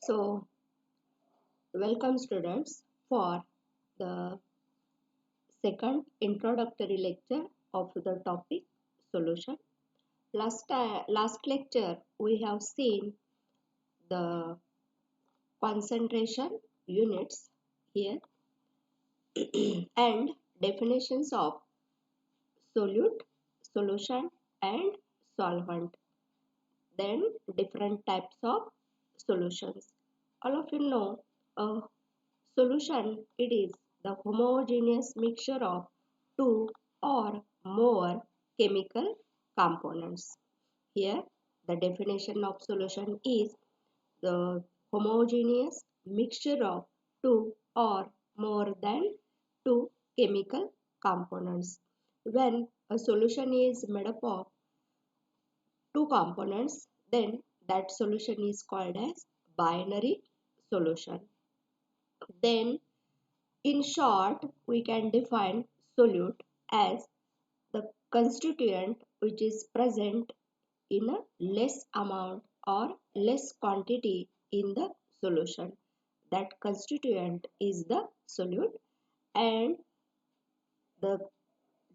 So, welcome students for the second introductory lecture of the topic solution. Last lecture we have seen the concentration units here and definitions of solute, solution and solvent. Then different types of solutions. All of you know a solution, it is the homogeneous mixture of two or more chemical components. Here, the definition of solution is the homogeneous mixture of two or more than two chemical components. When a solution is made up of two components, then that solution is called as binary solution. Then in short, we can define solute as the constituent which is present in a less amount or less quantity in the solution. That constituent is the solute, and the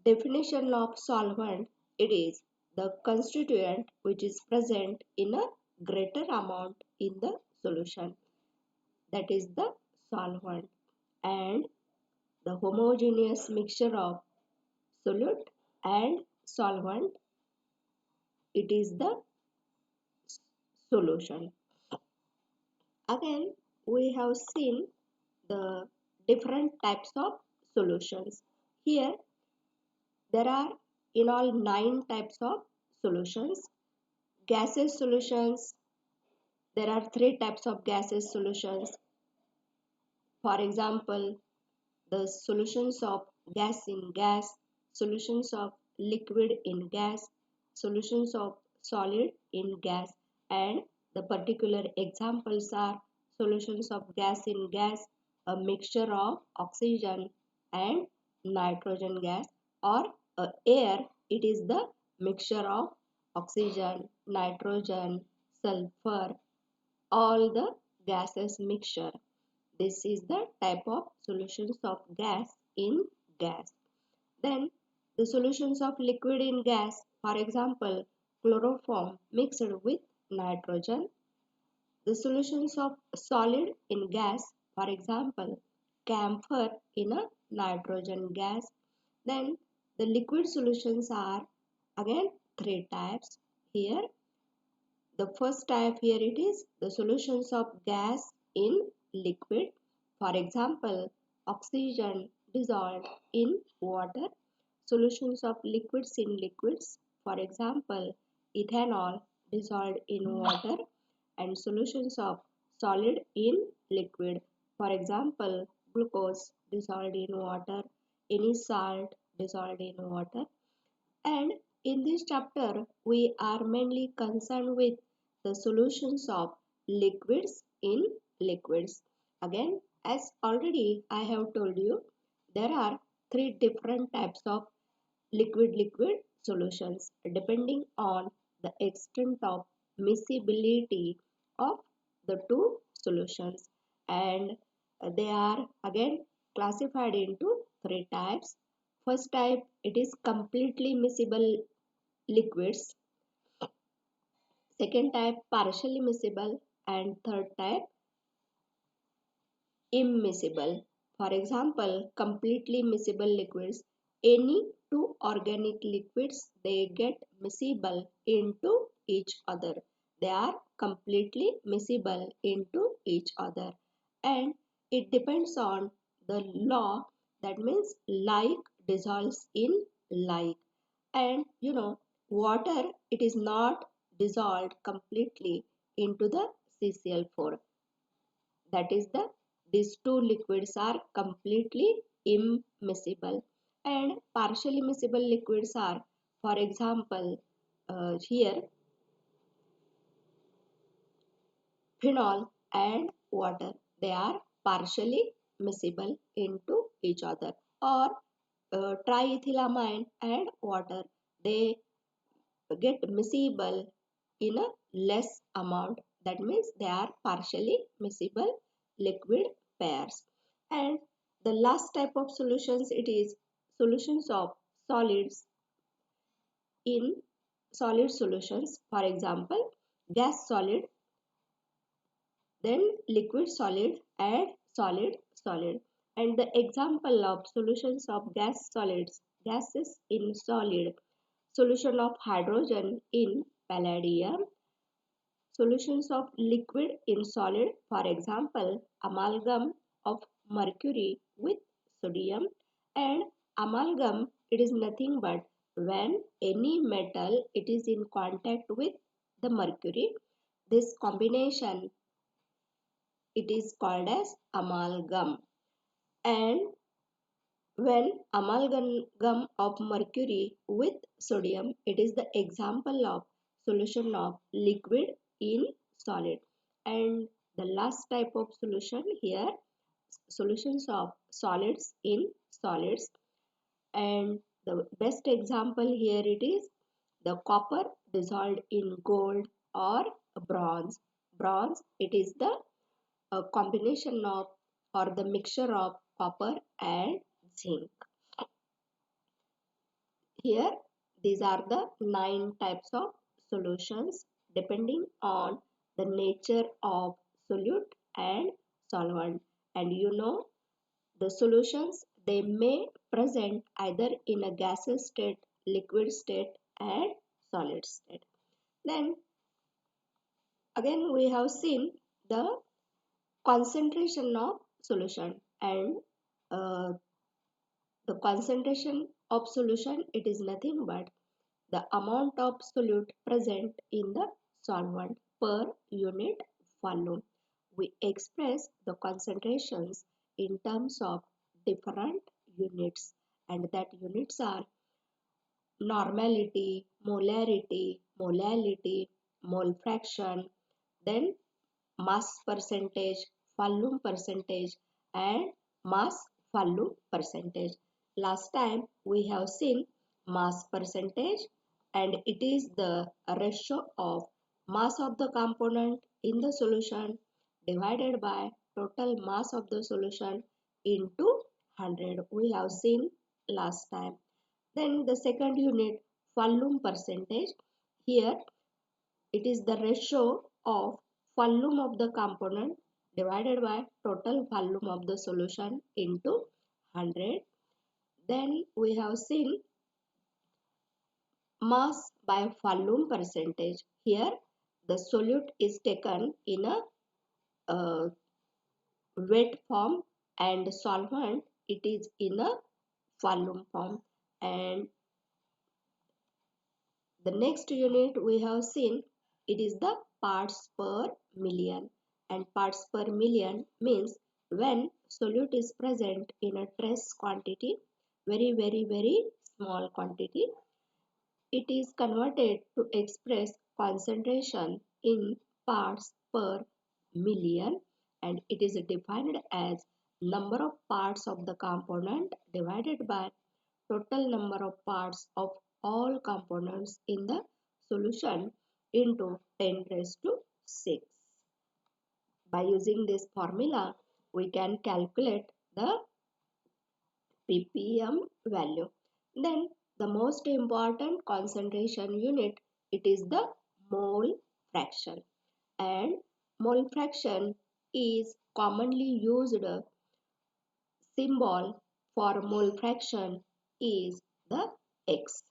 definition of solvent, it is the constituent which is present in a greater amount in the solution. That is the solvent. And the homogeneous mixture of solute and solvent, it is the solution. Again, we have seen the different types of solutions. Here there are in all 9 types of solutions. Gaseous solutions, there are 3 types of gaseous solutions. For example, the solutions of gas in gas, solutions of liquid in gas, solutions of solid in gas, and the particular examples are solutions of gas in gas, a mixture of oxygen and nitrogen gas, or air, it is the mixture of oxygen, nitrogen, sulfur, all the gases mixture. This is the type of solutions of gas in gas. Then the solutions of liquid in gas, for example, chloroform mixed with nitrogen. The solutions of solid in gas, for example, camphor in a nitrogen gas. Then the liquid solutions are again 3 types here. The first type here, it is the solutions of gas in liquid. For example, oxygen dissolved in water. Solutions of liquids in liquids. For example, ethanol dissolved in water. And solutions of solid in liquid. For example, glucose dissolved in water. Any salt dissolved in water. And in this chapter, we are mainly concerned with the solutions of liquids in liquids. Again, as already I have told you, there are 3 different types of liquid-liquid solutions depending on the extent of miscibility of the two solutions, and they are again classified into 3 types. First type, it is completely miscible liquids. Second type, partially miscible, and third type, immiscible. For example, completely miscible liquids, any two organic liquids, they get miscible into each other. They are completely miscible into each other, and it depends on the law, that means like dissolves in like. And water, it is not dissolved completely into the CCl4. That is these two liquids are completely immiscible, and partially miscible liquids are, for example, here phenol and water, they are partially miscible into each other. Or triethylamine and water, they get miscible in a less amount That means they are partially miscible liquid pairs. And the last type of solutions, it is solutions of solids in solid solutions. For example, gas solid, then liquid solid and solid solid. And the example of solutions of gas solids, gases in solid, solution of hydrogen in palladium, solutions of liquid in solid, for example, amalgam of mercury with sodium. And amalgam, it is nothing but when any metal it is in contact with the mercury, this combination it is called as amalgam. And when amalgam of mercury with sodium, it is the example of solution of liquid in solid. And the last type of solution here, solutions of solids in solids. And the best example here it is the copper dissolved in gold or bronze. Bronze, it is the combination of or the mixture of copper and zinc. Here, these are the 9 types of solutions depending on the nature of solute and solvent. And you know, the solutions, they may present either in a gaseous state, liquid state and solid state. Then again we have seen the concentration of solution. And uh, the concentration of solution, it is nothing but the amount of solute present in the solvent per unit volume. We express the concentrations in terms of different units, and that units are normality, molarity, molality, mole fraction, then mass percentage, volume percentage and mass volume percentage. Last time we have seen mass percentage, and it is the ratio of mass of the component in the solution divided by total mass of the solution into 100. We have seen last time. Then the second unit, volume percentage. Here it is the ratio of volume of the component divided by total volume of the solution into 100. Then we have seen mass by volume percentage. Here the solute is taken in a wet form and solvent it is in a volume form. And the next unit we have seen, it is the parts per million. And parts per million means when solute is present in a trace quantity, very small quantity, it is converted to express concentration in parts per million, and it is defined as number of parts of the component divided by total number of parts of all components in the solution into 10 raised to 6. By using this formula, we can calculate the ppm value. Then the most important concentration unit, it is the mole fraction. And mole fraction is commonly used symbol for mole fraction is the X.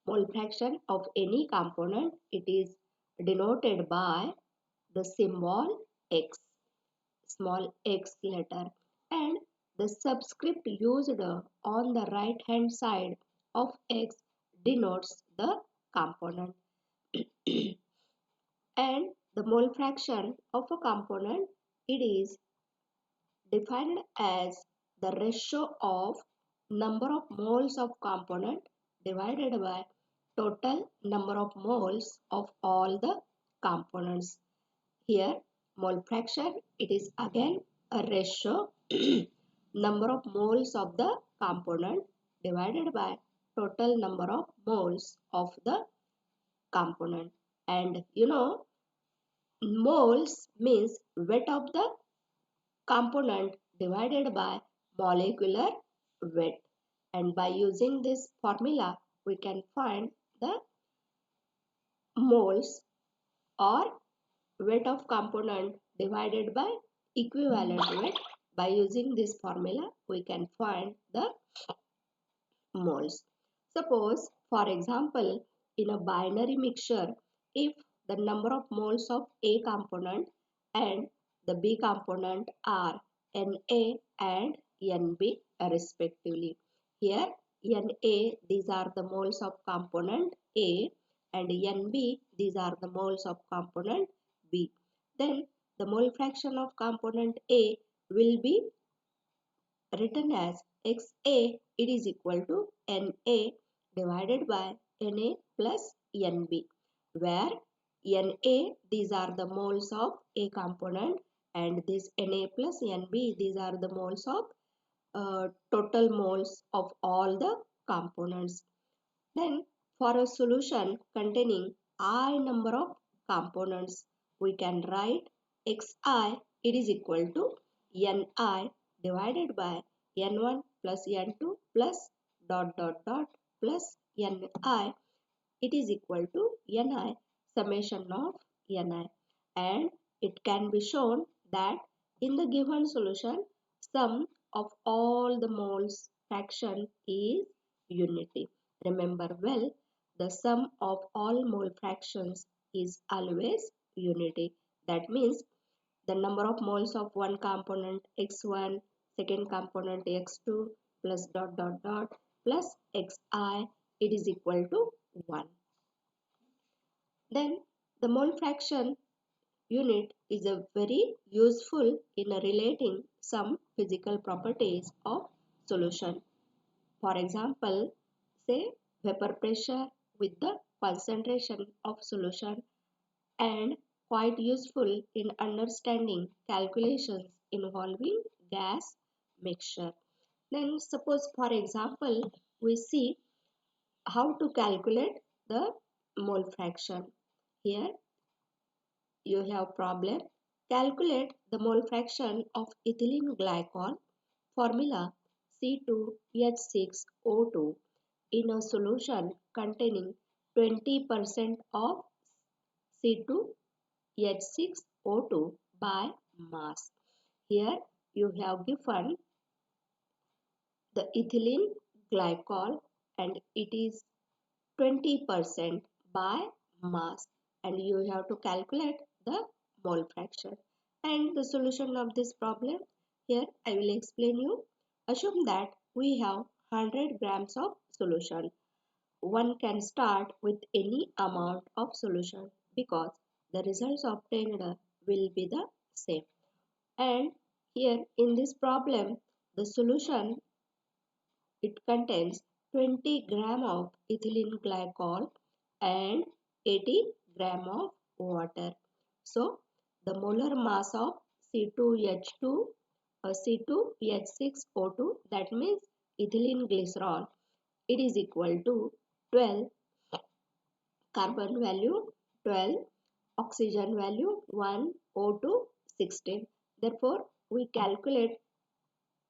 Mole fraction of any component, it is denoted by the symbol X, small x letter, and the subscript used on the right hand side of X denotes the component. And the mole fraction of a component, it is defined as the ratio of number of moles of component divided by total number of moles of all the components. Here mole fraction, it is again a ratio number of moles of the component divided by total number of moles of the component. And you know, Moles means weight of the component divided by molecular weight. And by using this formula, we can find the moles or weight of component divided by equivalent weight. By using this formula, we can find the moles. Suppose, for example, in a binary mixture, if the number of moles of A component and the B component are Na and Nb respectively. Here, Na, these are the moles of component A, and Nb, these are the moles of component B. Then the mole fraction of component A will be written as XA, it is equal to Na divided by Na plus Nb, where Na, these are the moles of A component, and this Na plus Nb, these are the moles of total moles of all the components. Then for a solution containing I number of components, we can write Xi, it is equal to Ni divided by N1 plus N2 plus dot dot dot plus Ni, it is equal to Ni summation of Ni, and it can be shown that in the given solution sum of all the moles fraction is unity. Remember well, the sum of all mole fractions is always unity. That means the number of moles of one component x1, second component x2 plus dot dot dot plus xi, it is equal to 1. Then the mole fraction unit is a very useful in relating some physical properties of solution. For example, say vapor pressure with the concentration of solution, and quite useful in understanding calculations involving gas mixture. Then suppose for example we see how to calculate the mole fraction. Here you have problem. Calculate the mole fraction of ethylene glycol. Formula C2H6O2 in a solution containing 20% of C2H6O2 by mass. Here you have given the ethylene glycol and it is 20% by mass, and you have to calculate the mole fraction. And the solution of this problem, here I will explain you. Assume that we have 100 grams of solution. One can start with any amount of solution because the results obtained will be the same. And here in this problem, the solution, it contains 20 gram of ethylene glycol and 80 gram of water. So the molar mass of C2H2 C2H6O2, that means ethylene glycerol, it is equal to 12, carbon value 12, oxygen value 1, O2 16. Therefore, we calculate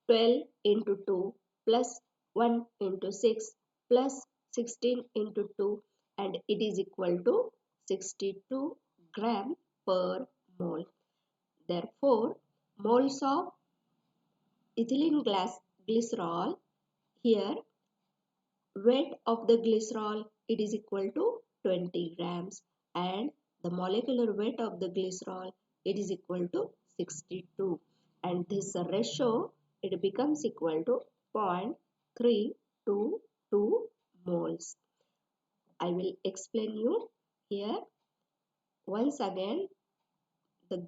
12 into 2 plus 1 into 6 plus 16 into 2, and it is equal to 62 gram per mole. Therefore, moles of ethylene glycerol, here weight of the glycerol, it is equal to 20 grams, and the molecular weight of the glycerol, it is equal to 62, and this ratio, it becomes equal to 0.322 moles. I will explain you here once again. The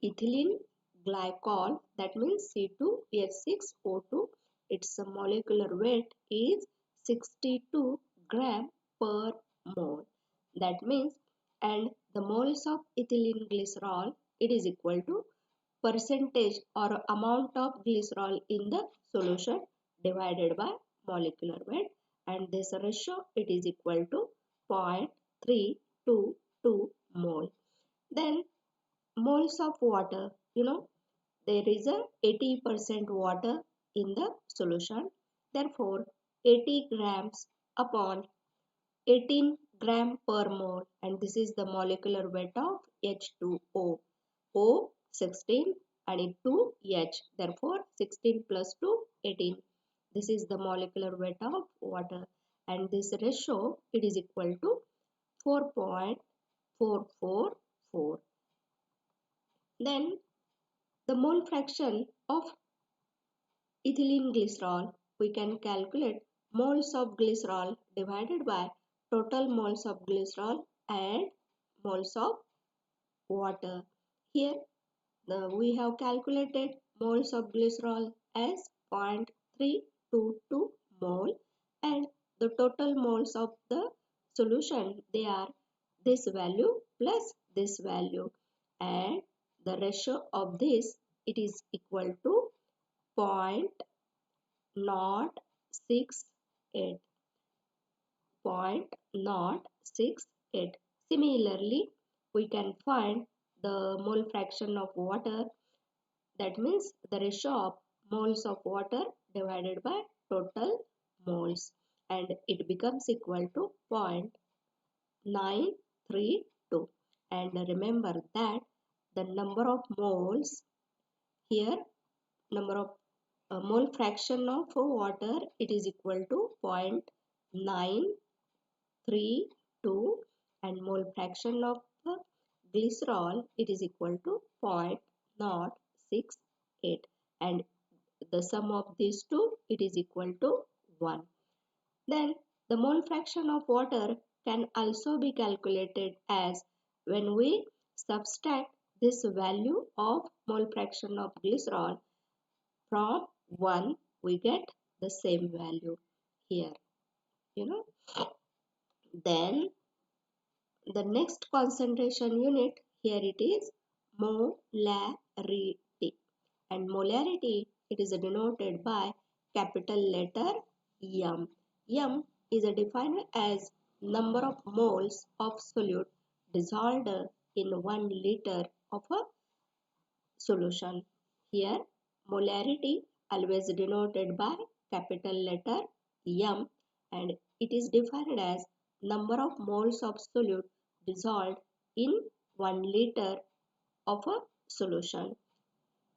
ethylene glycol, that means C2H6O2, its molecular weight is 62 gram per mole. That means, and the moles of ethylene glycerol, it is equal to percentage or amount of glycerol in the solution divided by molecular weight, and this ratio, it is equal to 0.322 mole. Then moles of water, there is a 80% water in the solution. Therefore, 80 grams upon 18 gram per mole, and this is the molecular weight of H2O. O 16 and 2 H. Therefore, 16 plus 2 18. This is the molecular weight of water, and this ratio it is equal to 4.444. Then the mole fraction of ethylene glycerol, we can calculate moles of glycerol divided by total moles of glycerol and moles of water. Here we have calculated moles of glycerol as 0.322 mole, and the total moles of the solution, they are this value plus this value, and the ratio of this it is equal to 0.068. 0.068. Similarly, we can find the mole fraction of water, that means the ratio of moles of water divided by total moles, and it becomes equal to 0.932. And remember that the number of moles here, number of mole fraction of water, it is equal to 0.932, and mole fraction of glycerol it is equal to 0.068, and the sum of these two it is equal to 1. Then the mole fraction of water can also be calculated as when we subtract this value of mole fraction of glycerol from 1, we get the same value here, Then the next concentration unit, here it is molarity, and molarity it is denoted by capital letter M. M is defined as number of moles of solute dissolved in 1 liter of a solution. Here molarity always denoted by capital letter M, and it is defined as number of moles of solute dissolved in 1 liter of a solution,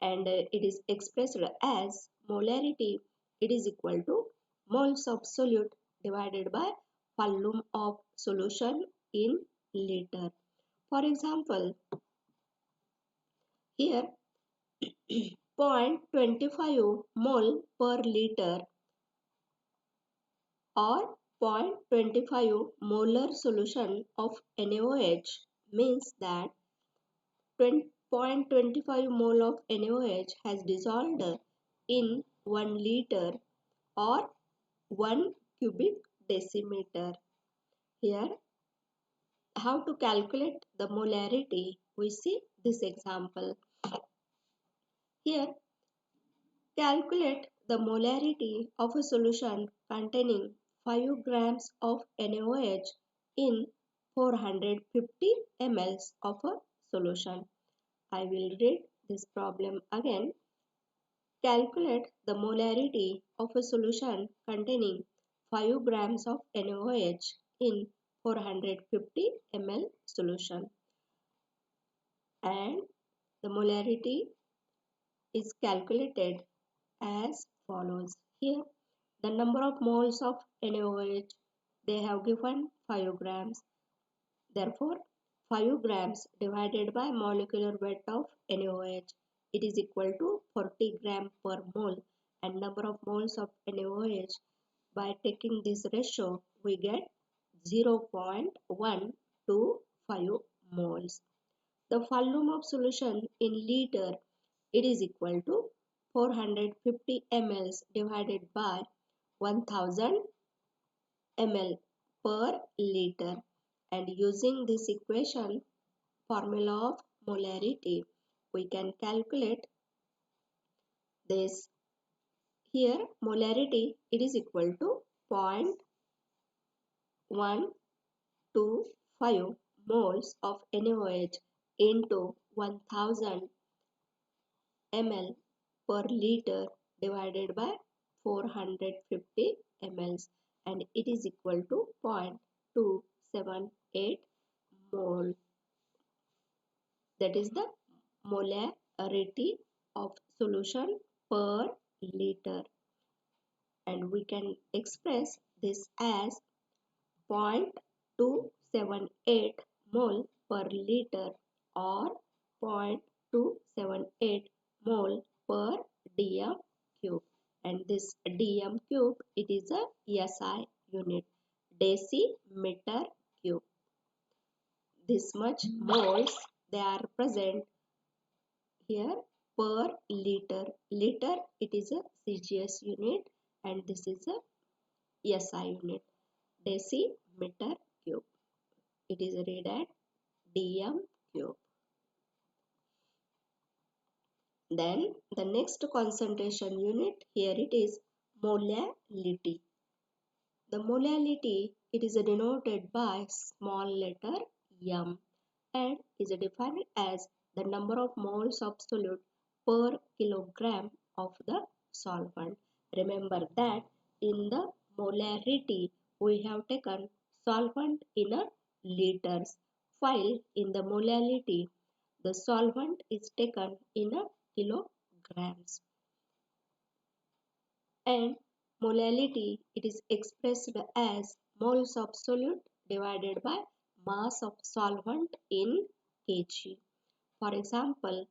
and it is expressed as molarity it is equal to moles of solute divided by volume of solution in liter. For example, here 0.25 mole per liter or 0.25 molar solution of NaOH means that 0.25 mole of NaOH has dissolved in 1 liter or 1 cubic decimeter. Here, how to calculate the molarity? We see this example. Here, calculate the molarity of a solution containing 5 grams of NaOH in 450 ml of a solution. I will read this problem again. Calculate the molarity of a solution containing 5 grams of NaOH in 450 ml solution, and the molarity is calculated as follows. Here the number of moles of NaOH, they have given 5 grams. Therefore 5 grams divided by molecular weight of NaOH, it is equal to 40 gram per mole, and number of moles of NaOH, by taking this ratio we get 0.125 moles. The volume of solution in liter, it is equal to 450 ml divided by 1000 ml per liter, and using this equation formula of molarity we can calculate this. Here molarity it is equal to 0.125 moles of NaOH into 1000 ml per liter divided by 450 ml, and it is equal to 0.278 mole. That is the molarity of solution per liter, and we can express this as 0.278 mole per liter or 0.278 mole per dm cube, and this dm cube, it is a SI unit, decimeter cube. This much moles they are present here per liter. Liter, it is a CGS unit, and this is a SI unit, decimeter cube. It is read at dm cube. Then the next concentration unit, here it is molality. The molality, it is denoted by small letter m and is defined as the number of moles of solute per kilogram of the solvent. Remember that in the molarity we have taken solvent in a liters, while in the molality the solvent is taken in a kilograms. And molality, it is expressed as moles of solute divided by mass of solvent in kg. For example,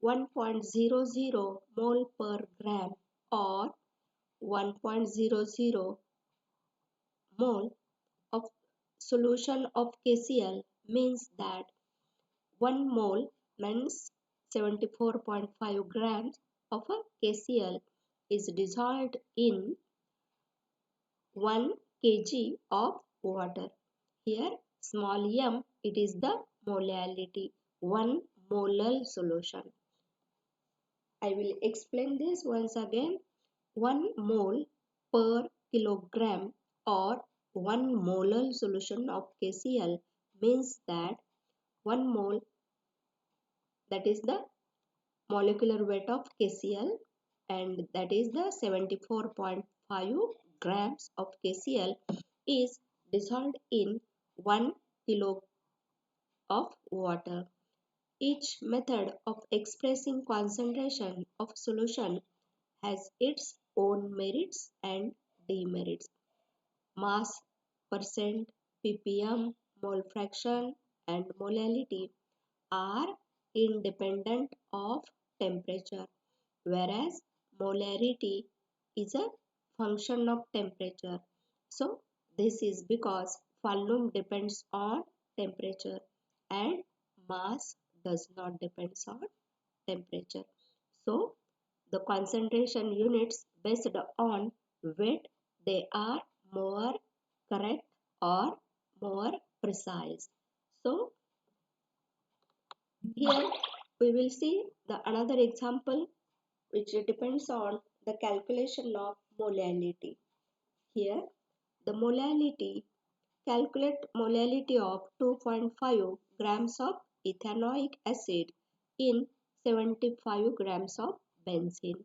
1.00 mole per gram or 1.00 mole of solution of KCl means that 1 mole means 74.5 grams of a KCl is dissolved in 1 kg of water. Here small m, it is the molality, 1 molar solution. I will explain this once again. 1 mole per kilogram or 1 molar solution of KCl means that 1 mole, that is the molecular weight of KCl, and that is the 74.5 grams of KCl is dissolved in 1 kilo of water. Each method of expressing concentration of solution has its own merits and demerits. Mass, percent, ppm, mole fraction, and molality are independent of temperature, whereas molarity is a function of temperature. So this is because volume depends on temperature and mass does not depend on temperature. So the concentration units based on weight, they are more correct or more precise. So here we will see the another example which depends on the calculation of molality. Here the molality, calculate molality of 2.5 grams of ethanoic acid in 75 grams of benzene.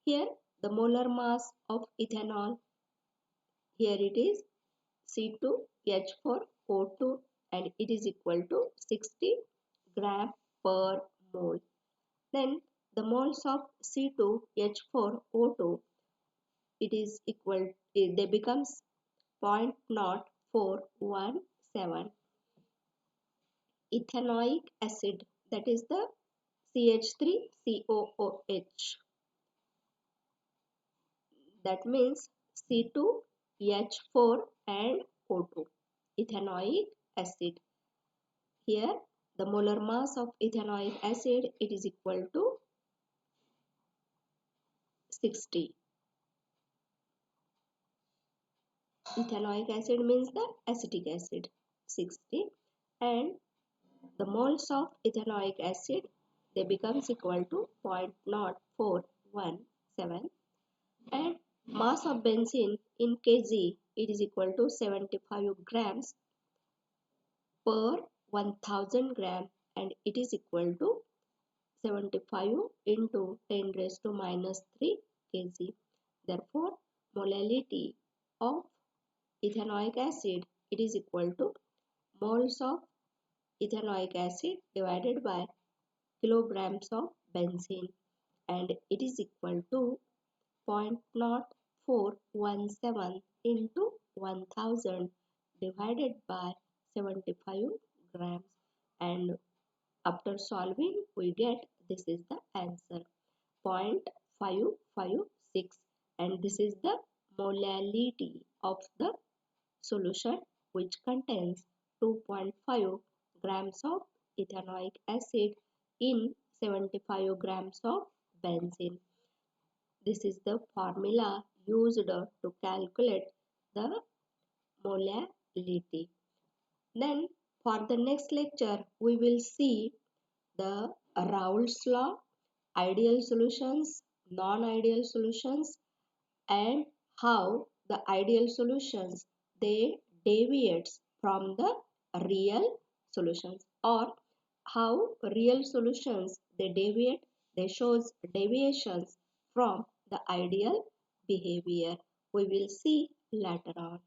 Here the molar mass of ethanol, here it is C2H4O2, and it is equal to 60 gram per mole. Then the moles of C2H4O2, it is equal, they becomes 0.0417. Ethanoic acid, that is the CH3COOH, that means C2H4 and O2, ethanoic acid. Here the molar mass of ethanoic acid, it is equal to 60. Ethanoic acid means the acetic acid, 60, and the moles of ethanoic acid, they becomes equal to 0.0417, and mass of benzene in kg, it is equal to 75 grams per 1000 gram, and it is equal to 75 into 10 raised to minus 3 kg. Therefore, molality of ethanoic acid, it is equal to moles of ethanoic acid divided by kilograms of benzene, and it is equal to 0.0417 into 1000 divided by 75 grams, and after solving we get this is the answer 0.556, and this is the molality of the solution which contains 2.5 grams of ethanoic acid in 75 grams of benzene. This is the formula used to calculate the molality. Then for the next lecture we will see the Raoult's law, ideal solutions, non-ideal solutions, and how the ideal solutions they deviates from the real solutions, or how real solutions they shows deviations from the ideal behavior. We will see later on.